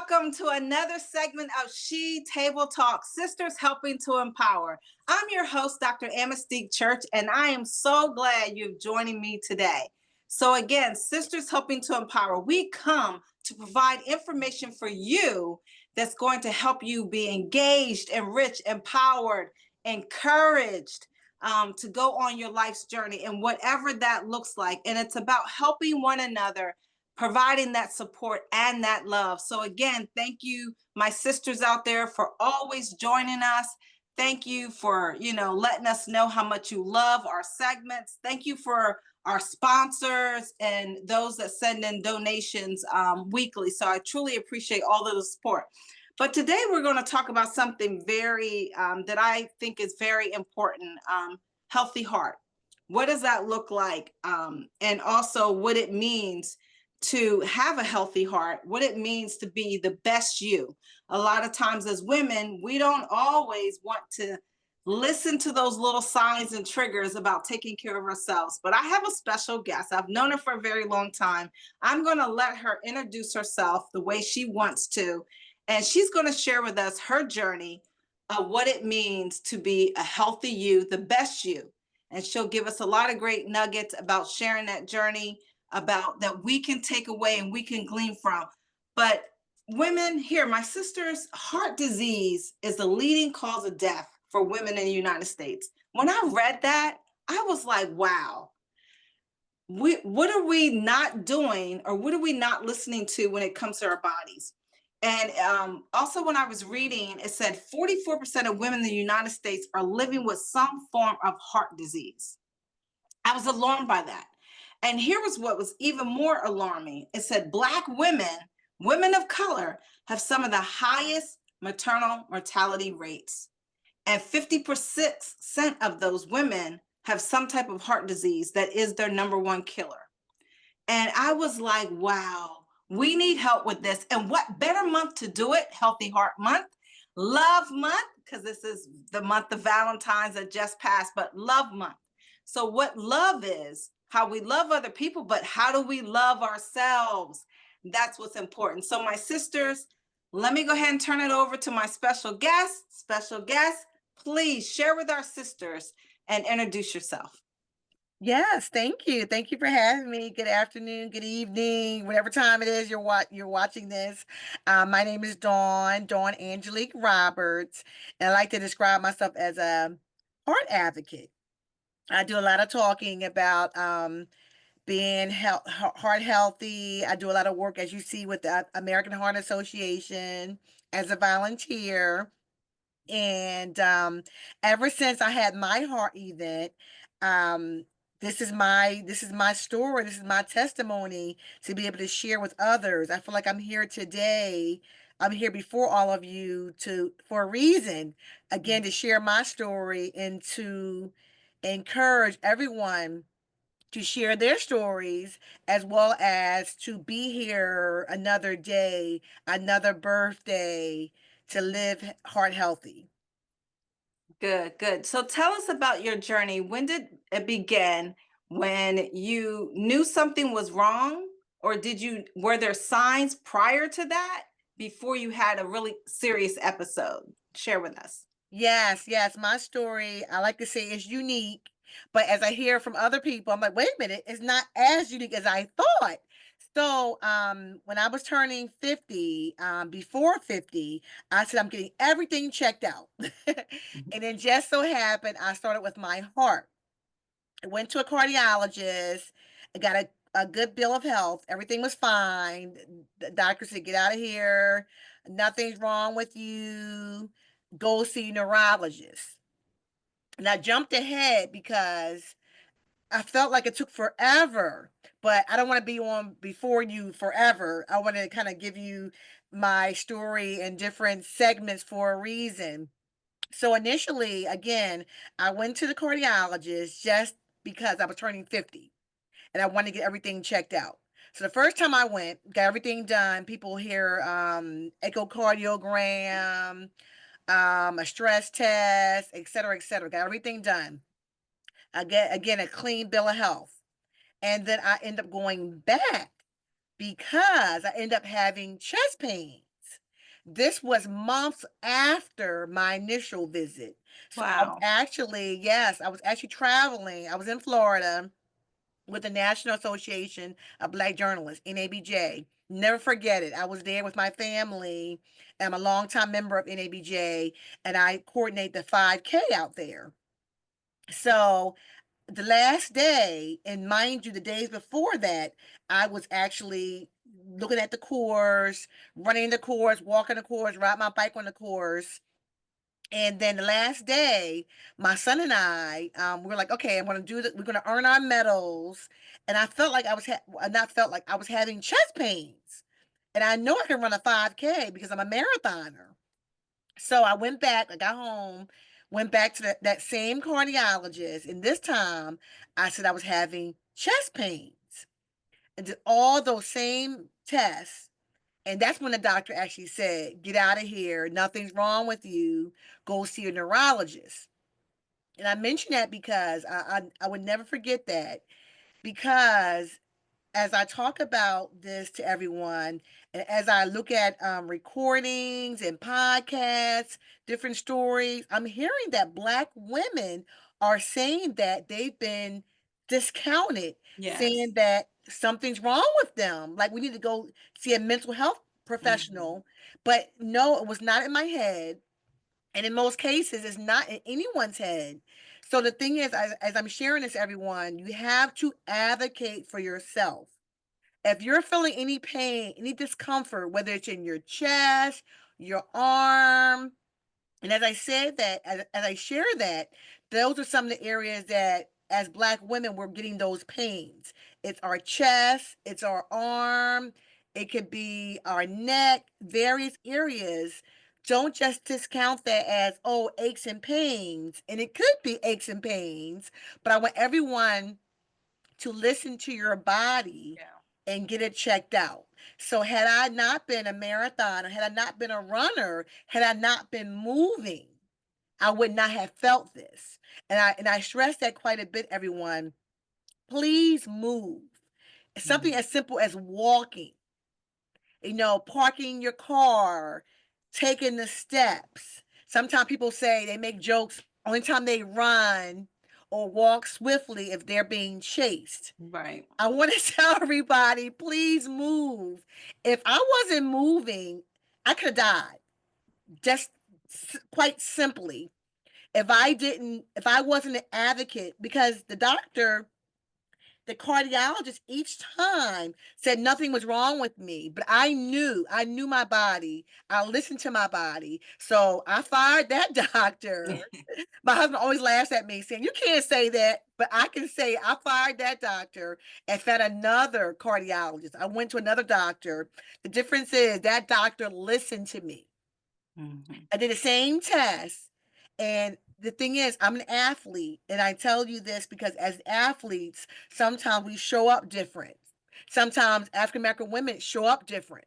welcome to another segment of She Table Talk, Sisters Helping to Empower. I'm your host, Dr. Amystique Church, and I am so glad you're joining me today. So again, Sisters Helping to Empower, we come to provide information for you that's going to help you be engaged, enriched, empowered, encouraged to go on your life's journey and whatever that looks like. And it's about helping one another, providing that support and that love. So again, thank you, my sisters out there, for always joining us. Thank you for, letting us know how much you love our segments. Thank you for our sponsors and those that send in donations weekly. So I truly appreciate all of the support. But today we're going to talk about something very that I think is very important, healthy heart. What does that look like? And also what it means to have a healthy heart, what it means to be the best you. A lot of times as women, we don't always want to listen to those little signs and triggers about taking care of ourselves. But I have a special guest. I've known her for a very long time. I'm going to let her introduce herself the way she wants to. And she's going to share with us her journey of what it means to be a healthy you, the best you. And she'll give us a lot of great nuggets about sharing that journey, about that we can take away and we can glean from. But women, here, my sisters, heart disease is the leading cause of death for women in the United States. When I read that, I was like, wow, what are we not doing, or what are we not listening to when it comes to our bodies? And also when I was reading, it said 44% of women in the United States are living with some form of heart disease. I was alarmed by that. And here was what was even more alarming. It said Black women, women of color, have some of the highest maternal mortality rates. And 50% of those women have some type of heart disease that is their number one killer. And I was like, wow, we need help with this. And what better month to do it? Healthy Heart Month, Love Month, because this is the month of Valentine's that just passed, but Love Month. So what love is, how we love other people, but how do we love ourselves? That's what's important. So my sisters, let me go ahead and turn it over to my special guest. Special guest, please share with our sisters and introduce yourself. Yes, thank you. Thank you for having me. Good afternoon, good evening, whatever time it is you're watching this. My name is Dawn Angelique Roberts, and I like to describe myself as a heart advocate. I do a lot of talking about being heart healthy. I do a lot of work, as you see, with the American Heart Association as a volunteer. And ever since I had my heart event, um, this is my story. This is my testimony to be able to share with others. I feel like I'm here today. I'm here before all of you for a reason, again, to share my story and to encourage everyone to share their stories, as well as to be here another day, another birthday, to live heart healthy. Good, good. So tell us about your journey. When did it begin? When you knew something was wrong, or were there signs prior to that before you had a really serious episode? Share with us. Yes, yes, my story, I like to say, is unique, but as I hear from other people, I'm like, wait a minute, it's not as unique as I thought. So, when I was turning 50, before 50, I said I'm getting everything checked out. Mhm. And then just so happened, I started with my heart. I went to a cardiologist. I got a good bill of health. Everything was fine. The doctor said, get out of here. Nothing's wrong with you. Go see a neurologist. And I jumped ahead because I felt like it took forever, but I don't want to be on before you forever. I want to kind of give you my story in different segments for a reason. So initially, again, I went to the cardiologist just because I was turning 50 and I wanted to get everything checked out. So the first time I went, got everything done. People hear echocardiogram, a stress test, et cetera, et cetera. Got everything done. I get again a clean bill of health. And then I end up going back because I end up having chest pains. This was months after my initial visit. So I was Wow. actually, yes, I was actually traveling. I was in Florida with the National Association of Black Journalists, NABJ. Never forget it. I was there with my family. I'm a longtime member of NABJ, and I coordinate the 5K out there. So the last day, and mind you, the days before that, I was actually looking at the course, running the course, walking the course, riding my bike on the course. And then the last day, my son and I, we were like, okay, I'm going to do that. We're going to earn our medals. And I felt like I was, not felt like I was having chest pains. And I know I can run a 5K because I'm a marathoner. So I went back, I got home, went back to that same cardiologist. And this time I said I was having chest pains and did all those same tests. And that's when the doctor actually said, get out of here. Nothing's wrong with you. Go see a neurologist. And I mention that because I would never forget that, because as I talk about this to everyone, and as I look at recordings and podcasts, different stories, I'm hearing that Black women are saying that they've been discounted, Yes. saying that something's wrong with them. Like we need to go see a mental health Mhm. professional. But no, it was not in my head. And in most cases, it's not in anyone's head. So the thing is, as I'm sharing this, everyone, you have to advocate for yourself. If you're feeling any pain, any discomfort, whether it's in your chest, your arm, and as I said that, as I share that, those are some of the areas that as Black women, we're getting those pains. It's our chest, it's our arm, it could be our neck, various areas. Don't just discount that as, oh, aches and pains. And it could be aches and pains, but I want everyone to listen to your body Yeah. and get it checked out. So had I not been a marathoner, had I not been a runner, had I not been moving, I would not have felt this. And I stress that quite a bit, everyone. Please move. Something Mhm. as simple as walking, parking your car, taking the steps. Sometimes people say they make jokes only time they run or walk swiftly if they're being chased. Right. I want to tell everybody, please move. If I wasn't moving, I could have died. Just quite simply. If I wasn't an advocate, because the cardiologist each time said nothing was wrong with me, but I knew my body. I listened to my body. So I fired that doctor. My husband always laughs at me saying, you can't say that, but I can say I fired that doctor and found another cardiologist. I went to another doctor. The difference is that doctor listened to me. Mhm. I did the same test. And the thing is, I'm an athlete. And I tell you this because as athletes, sometimes we show up different. Sometimes African American women show up different.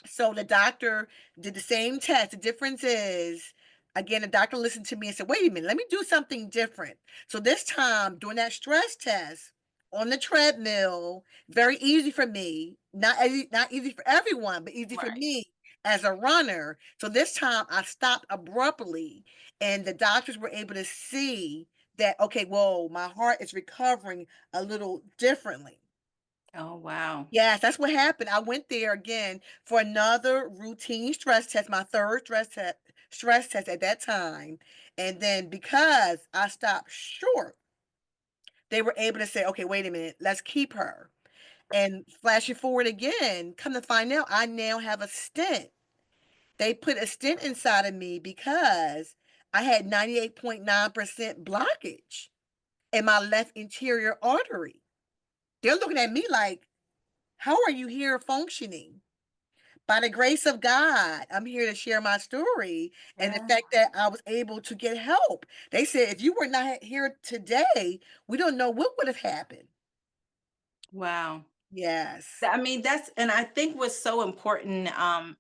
So the doctor did the same test. The difference is, again, the doctor listened to me and said, wait a minute, let me do something different. So this time, doing that stress test on the treadmill, very easy for me, not easy for everyone, but easy for Right. me as a runner. So this time I stopped abruptly, and the doctors were able to see that, okay, whoa, my heart is recovering a little differently. Oh, wow. Yes, that's what happened. I went there again for another routine stress test, my third stress test at that time. And then because I stopped short, they were able to say, okay, wait a minute, let's keep her. And flashing forward again, come to find out, I now have a stent. They put a stent inside of me because I had 98.9% blockage in my left interior artery. They're looking at me like, how are you here functioning? By the grace of God, I'm here to share my story and the Yeah. fact that I was able to get help. They said, if you were not here today, we don't know what would have happened. Wow. Yes. I mean, and I think what's so important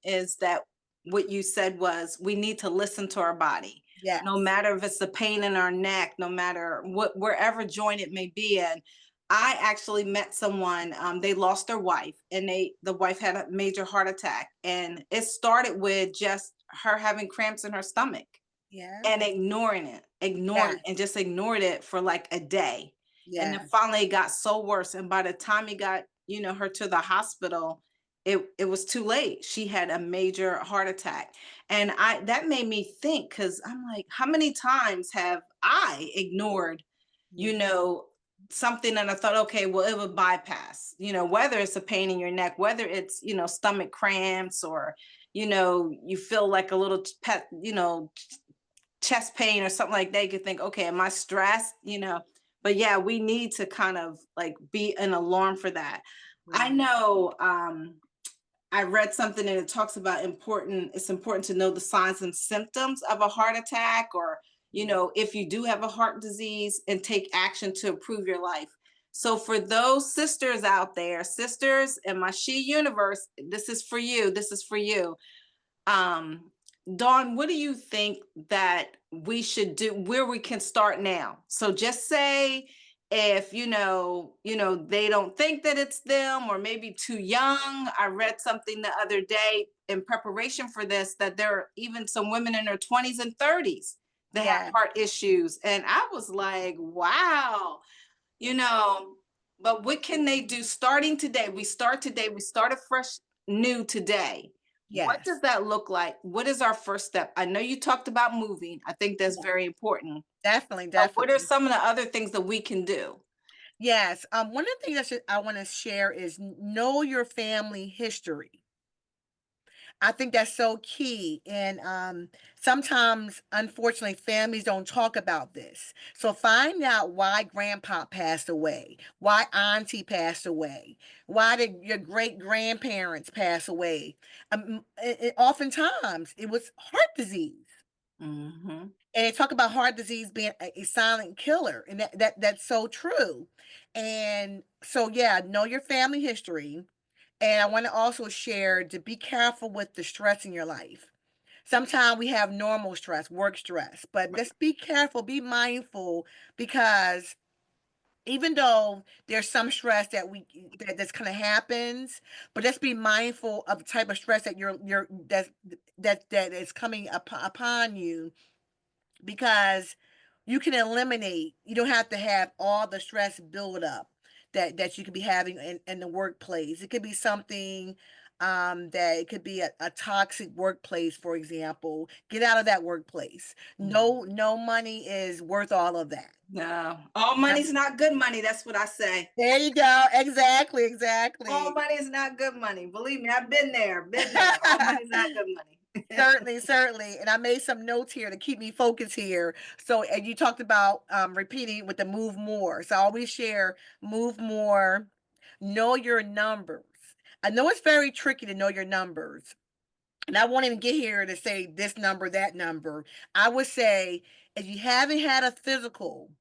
is that what you said was we need to listen to our body, no Yes. matter if it's the pain in our neck, no matter wherever joint it may be in. I actually met someone, they lost their wife, and the wife had a major heart attack, and it started with just her having cramps in her stomach Yeah. and ignoring Yes. it, and just ignored it for like a day. And then Yes. finally it got so worse. And by the time he got, her to the hospital, it was too late. She had a major heart attack. And that made me think, because I'm like, how many times have I ignored, you Mhm. know, something that I thought, okay, well, it would bypass, whether it's a pain in your neck, whether it's, stomach cramps, or, you feel like a little pet, chest pain or something like that. You could think, okay, am I stressed? But yeah, we need to kind of like be an alarm for that. I Right. know, I read something and it talks about it's important to know the signs and symptoms of a heart attack, or, if you do have a heart disease, and take action to improve your life. So for those sisters out there, sisters in my She universe, this is for you. This is for you. um Dawn, what do you think that we should do, where we can start now? So just say, if they don't think that it's them, or maybe too young. I read something the other day in preparation for this, that there are even some women in their 20s and 30s that have Yeah. heart issues, and I was like, wow. you know but what can they do starting today? We start today, we start afresh, new today. What does Yes. that look like? What is our first step? I know you talked about moving. I think that's Yeah. very important. Definitely, But what are definitely. some of the other things that we can do? Yes. One of the things I want to share is know your family history. I think that's so key. And sometimes, unfortunately, families don't talk about this. So find out why grandpa passed away, why auntie passed away, why did your great grandparents pass away. Oftentimes, it was heart disease. Hmm. And they talk about heart disease being a silent killer, and that's so true. And so, yeah, know your family history. And I want to also share to be careful with the stress in your life. Sometimes we have normal stress, work stress, but just be careful, be mindful, because even though there's some stress that's kind of happens, but just be mindful of the type of stress that that is coming upon you, because you can eliminate, you don't have to have all the stress build up that you could be having in the workplace. It could be something that it could be a toxic workplace, for example. Get out of that workplace. No money is worth all of that. No, all Yep. money's not good money. That's what I say. There you go. Exactly, All exactly. money is not good money. Believe me, I've been there, been there. All money's not good money. Certainly, certainly. And I made some notes here to keep me focused here. So, and you talked about repeating with the move more. So I always share move more, know your numbers. I know it's very tricky to know your numbers. And I won't even get here to say this number, that number. I would say if you haven't had a physical,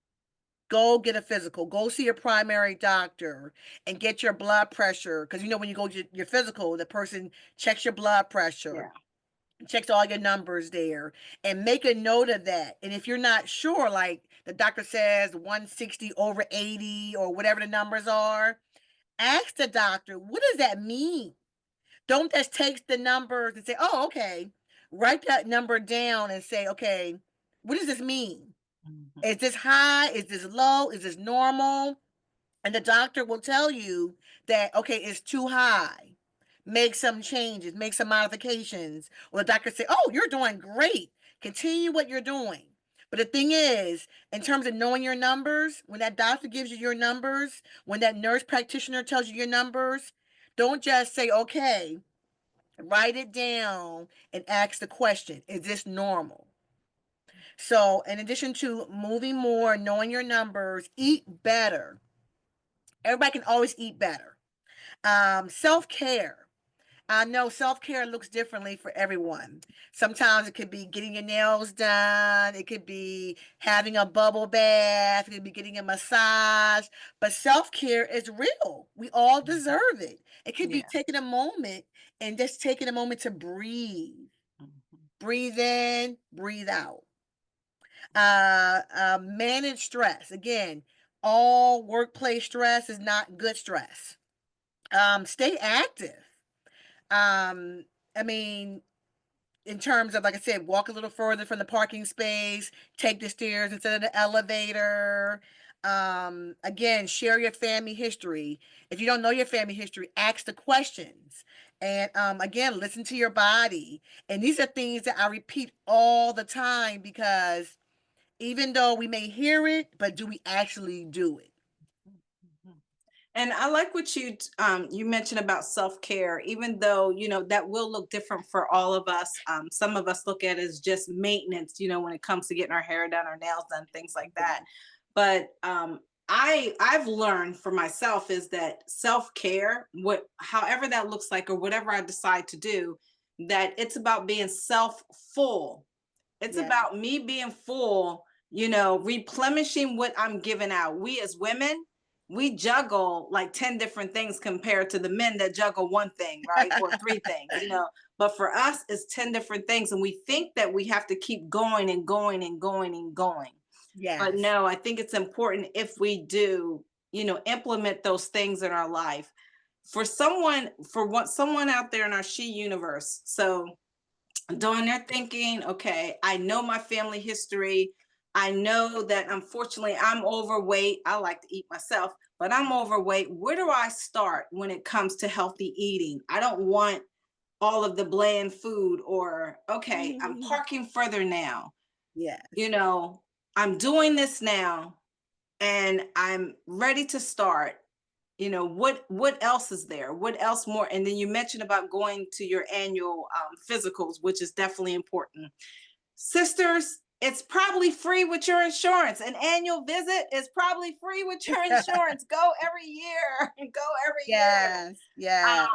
go get a physical. Go see your primary doctor and get your blood pressure. Because when you go to your physical, the person checks your blood pressure, Yeah. checks all your numbers there, and make a note of that. And if you're not sure, like the doctor says 160 over 80 or whatever the numbers are, ask the doctor, what does that mean? Don't just take the numbers and say, oh, okay. Write that number down and say, okay, what does this mean? Mhm. Is this high? Is this low? Is this normal? And the doctor will tell you that, okay, it's too high. Make some changes, make some modifications. Or the doctor say, oh, you're doing great. Continue what you're doing. But the thing is, in terms of knowing your numbers, when that doctor gives you your numbers, when that nurse practitioner tells you your numbers, don't just say, okay, write it down and ask the question, is this normal? So, in addition to moving more, knowing your numbers, eat better. Everybody can always eat better. Self care. I know self care looks differently for everyone. Sometimes it could be getting your nails done, it could be having a bubble bath, it could be getting a massage. But self care is real. We all deserve it. It could be Yeah. taking a moment and just taking a moment to breathe. Mhm. Breathe in, breathe out. Manage stress. Again, all workplace stress is not good stress. Stay active. I mean, in terms of, like I said, walk a little further from the parking space, take the stairs instead of the elevator. Again, share your family history. If you don't know your family history, ask the questions. And again, listen to your body. And these are things that I repeat all the time because even though we may hear it, but do we actually do it? And I like what you mentioned about self-care, even though that will look different for all of us. Some of us look at it as just maintenance, when it comes to getting our hair done, our nails done, things like that. But I've learned for myself is that self-care, however that looks like, or whatever I decide to do, that it's about being self-full. It's Yeah. about me being full, replenishing what I'm giving out. We as women, we juggle like 10 different things compared to the men that juggle one thing, right? Or three things. But for us, it's 10 different things. And we think that we have to keep going and going and going and going. But Yes. no, I think it's important if we do, implement those things in our life. Someone out there in our She universe. So Dawn, they're thinking, okay, I know my family history. I know that unfortunately I'm overweight. I like to eat myself, but I'm overweight. Where do I start when it comes to healthy eating? I don't want all of the bland food, or, okay, I'm parking further now. Yes. I'm doing this now and I'm ready to start. What else is there, what else more? And then you mentioned about going to your annual physicals, which is definitely important. Sisters, it's probably free with your insurance. An annual visit is probably free with your insurance. Go every year. Go every year. Yes. Yes.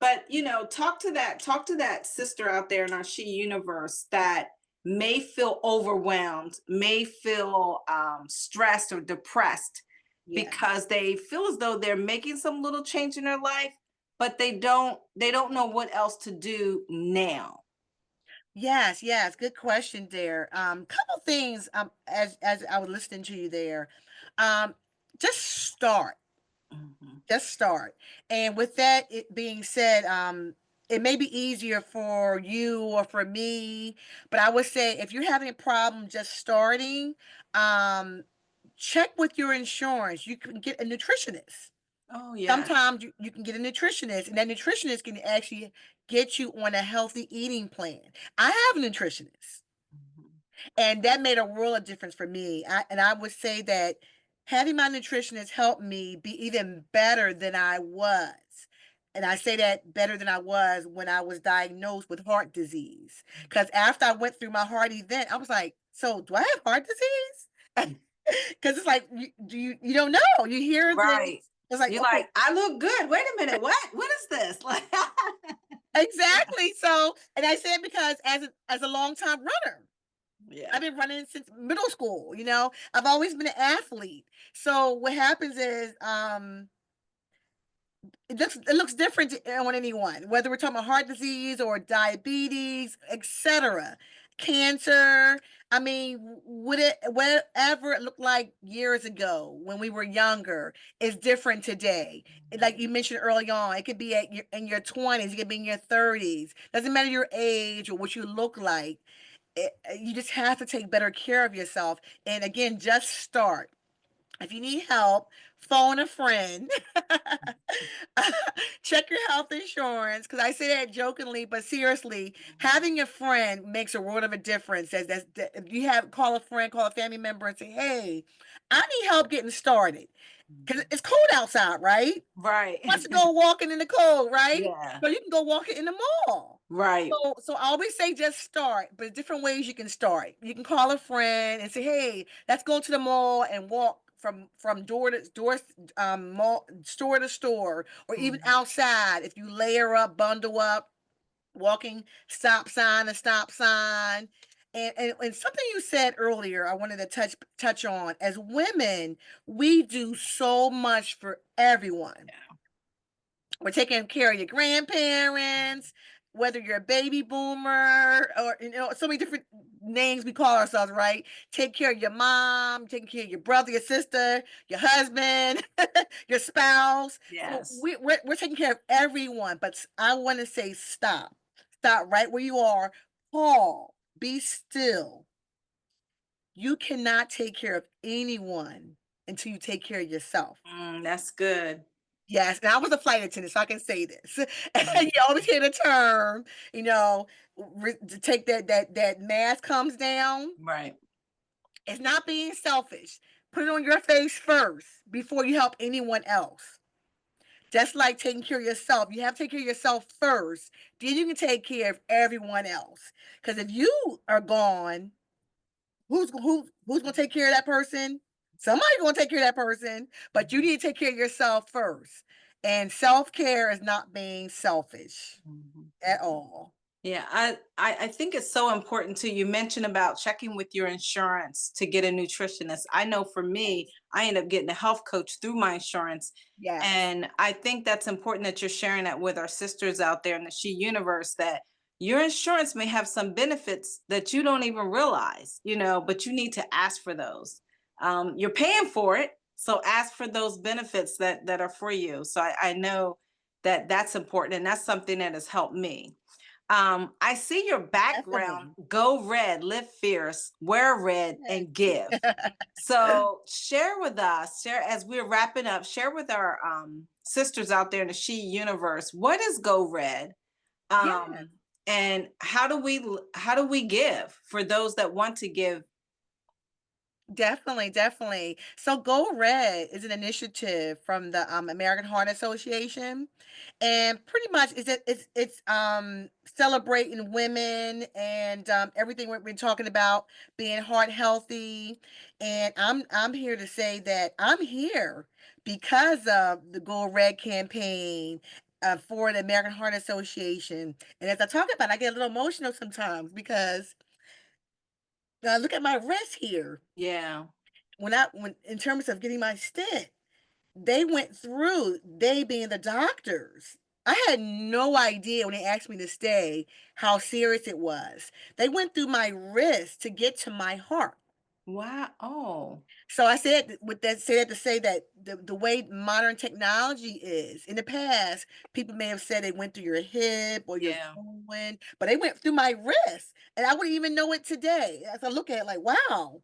But talk to that sister out there in our She universe that may feel overwhelmed, may feel stressed or depressed, Yeah. because they feel as though they're making some little change in their life, but they don't know what else to do now. Yes, yes, good question there. Couple things as I was listening to you there. Um, just start. Mhm. Just start. And with that it being said, it may be easier for you or for me, but I would say if you're having a problem just starting, um, check with your insurance. You can get a nutritionist. Oh yeah. Sometimes you can get a nutritionist, and that nutritionist can actually get you on a healthy eating plan. I have a nutritionist, Mhm. and that made a world of difference for me. I would say that having my nutritionist helped me be even better than I was. And I say that better than I was when I was diagnosed with heart disease. Because after I went through my heart event, I was like, so do I have heart disease? Because it's like you don't know. You hear this. Right. It's like, You're okay, like, I look good. Wait a minute. What is this? Like, exactly. So, and I say it because as a longtime runner, yeah. I've been running since middle school. I've always been an athlete. So what happens is, it looks different on anyone, whether we're talking about heart disease or diabetes, etc., cancer. I mean, whatever it looked like years ago when we were younger is different today. Like you mentioned early on, it could be in your 20s, it could be in your 30s. Doesn't matter your age or what you look like. You just have to take better care of yourself. And again, just start. If you need help, phone a friend. Check your health insurance, because I say that jokingly, but seriously, having a friend makes a world of a difference. If you have call a friend, call a family member, and say, "Hey, I need help getting started," because it's cold outside, right? Right. Wants to go walking in the cold, right? Yeah. So you can go walking in the mall. Right. So I always say just start, but different ways you can start. You can call a friend and say, "Hey, let's go to the mall and walk from door to door, mall, store to store, or even Mhm. outside. If you layer up, bundle up, walking stop sign to stop sign." And something you said earlier, I wanted to touch on. As women, we do so much for everyone. We're taking care of your grandparents. whether you're a baby boomer or so many different names we call ourselves, right? Take care of your mom, taking care of your brother, your sister, your husband, your spouse. So Yes. we're taking care of everyone. But I want to say stop. Stop right where you are. Pause. Be still. You cannot take care of anyone until you take care of yourself. That's good. Yes, and I was a flight attendant, so I can say this. And you Mhm. always hear the term, you know, to take that mask comes down. Right. It's not being selfish. Put it on your face first before you help anyone else. Just like taking care of yourself, you have to take care of yourself first. Then you can take care of everyone else. Because if you are gone, who's gonna take care of that person? Somebody's gonna take care of that person, but you need to take care of yourself first. And self-care is not being selfish Mhm. at all. Yeah, I think it's so important too. You mentioned about checking with your insurance to get a nutritionist. I know for me, Yes. I end up getting a health coach through my insurance. Yes. And I think that's important that you're sharing that with our sisters out there in the She universe, that your insurance may have some benefits that you don't even realize, but you need to ask for those. You're paying for it, so ask for those benefits that are for you. So I know that that's important, and that's something that has helped me. I see your background. Definitely. Go red, live fierce, wear red, and give. So share with us, share as we're wrapping up, share with our sisters out there in the She universe, what is Go Red? Yeah. And how do we give for those that want to give? Definitely, definitely. So Go Red is an initiative from the American Heart Association, and pretty much it's celebrating women and everything we've been talking about being heart healthy. And I'm here to say that I'm here because of the Go Red campaign. For the American Heart Association. And as I talk about it, I get a little emotional sometimes because look at my wrist here. Yeah. When in terms of getting my stent, they went through, they being the doctors. I had no idea when they asked me to stay how serious it was. They went through my wrist to get to my heart. Wow. Oh, So I said with that said to say that the way modern technology is in the past, people may have said they went through your hip or your yeah. groin, but they went through my wrist, and I wouldn't even know it today. As I look at it, like, wow,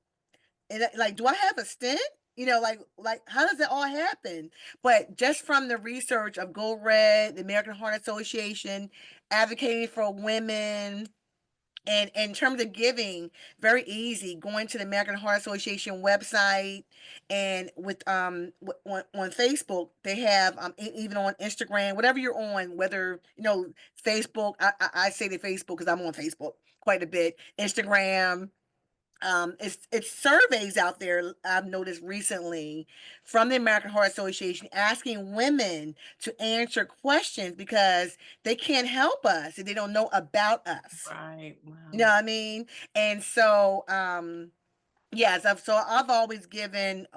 and like, do I have a stent? Like how does it all happen? But just from the research of Go Red, the American Heart Association, advocating for women, and in terms of giving, very easy. Going to the American Heart Association website, and with on Facebook, they have even on Instagram, whatever you're on, whether Facebook. I say the Facebook because I'm on Facebook quite a bit. Instagram, it's surveys out there I've noticed recently from the American Heart Association asking women to answer questions because they can't help us if they don't know about us. Right. You know Wow. what I mean? And so yes, I've always given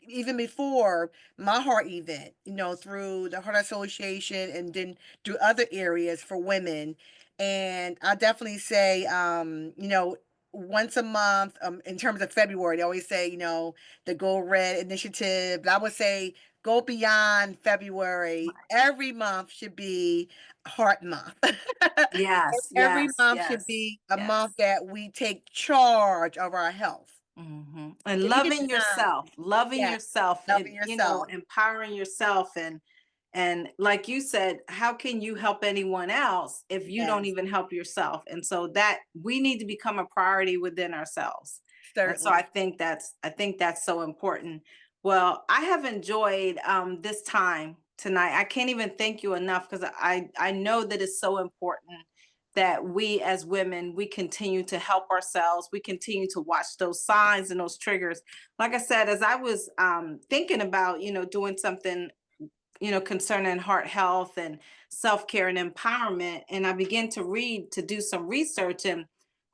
even before my heart event, through the Heart Association and then through other areas for women. And I definitely say once a month, in terms of February, they always say, the Go Red initiative. But I would say go beyond February. Every month should be Heart Month. Yes, Every yes, month should yes, be a month yes. that we take charge of our health. And Then we get loving time. loving Yeah, yourself, and loving yourself. empowering yourself, and like you said, how can you help anyone else if you don't Yes, even help yourself? And so that we need to become a priority within ourselves. And so I certainly. think that's so important. Well, I have enjoyed this time tonight. I can't even thank you enough, because I know that it's so important that we as women, we continue to help ourselves, we continue to watch those signs and those triggers. Like I said, as I was thinking about doing something concerning heart health and self-care and empowerment, and I began to read, to do some research, and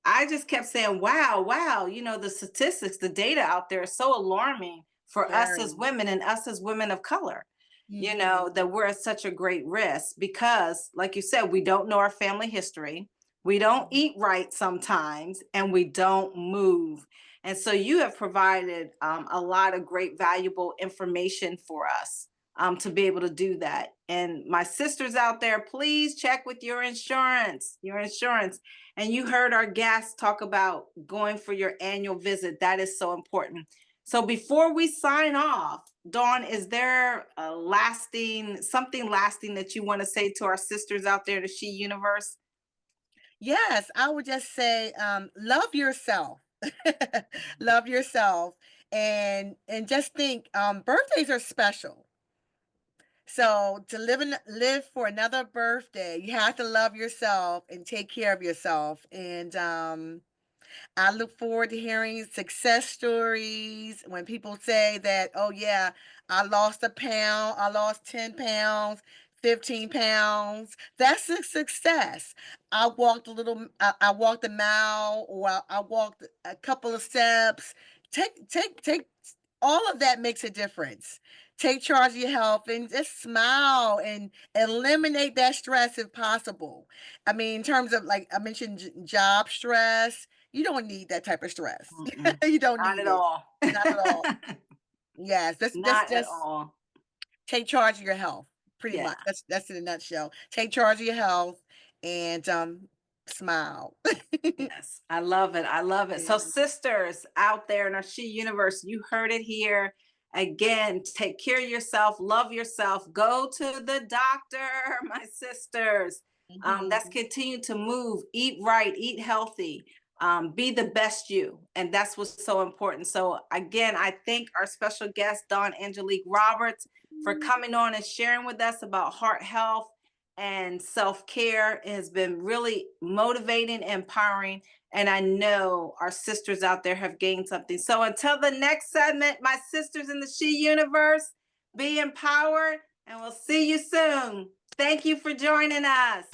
I just kept saying, wow, wow, the statistics, the data out there is so alarming for us as Very. women, and us as women of color. that we're at such a great risk because, like you said, we don't know our family history. We don't eat right sometimes, and we don't move. And so you have provided a lot of great, valuable information for us to be able to do that. And my sisters out there, please check with your insurance, And you heard our guests talk about going for your annual visit. That is so important. So before we sign off, Dawn, is there something lasting that you want to say to our sisters out there, the She Universe? Yes, I would just say, love yourself. Love yourself, and just think, birthdays are special. So to live for another birthday, you have to love yourself and take care of yourself. And I look forward to hearing success stories when people say that, oh, yeah, I lost a pound, I lost 10 pounds, 15 pounds. That's a success. I walked a mile, or I walked a couple of steps. Take, all of that makes a difference. Take charge of your health and just smile and eliminate that stress if possible. I mean, in terms of, like I mentioned, job stress, you don't need that type of stress. Mm-mm. You don't Not need at it. all. Not at all. Yes, Not at just all. take charge of your health. Pretty Yeah. much. That's in a nutshell. Take charge of your health and smile. Yes, I love it. I love it. So, Yeah. sisters out there in our She Universe, you heard it here. Again, take care of yourself, love yourself, go to the doctor, my sisters. That's Mhm. continue to move, eat right, eat healthy, be the best you. And that's what's so important. So, again, I thank our special guest, Dawn Angelique Roberts, for coming on and sharing with us about heart health and self-care. It has been really motivating, empowering, and I know our sisters out there have gained something. So until the next segment, my sisters in the She Universe, be empowered, and we'll see you soon. Thank you for joining us.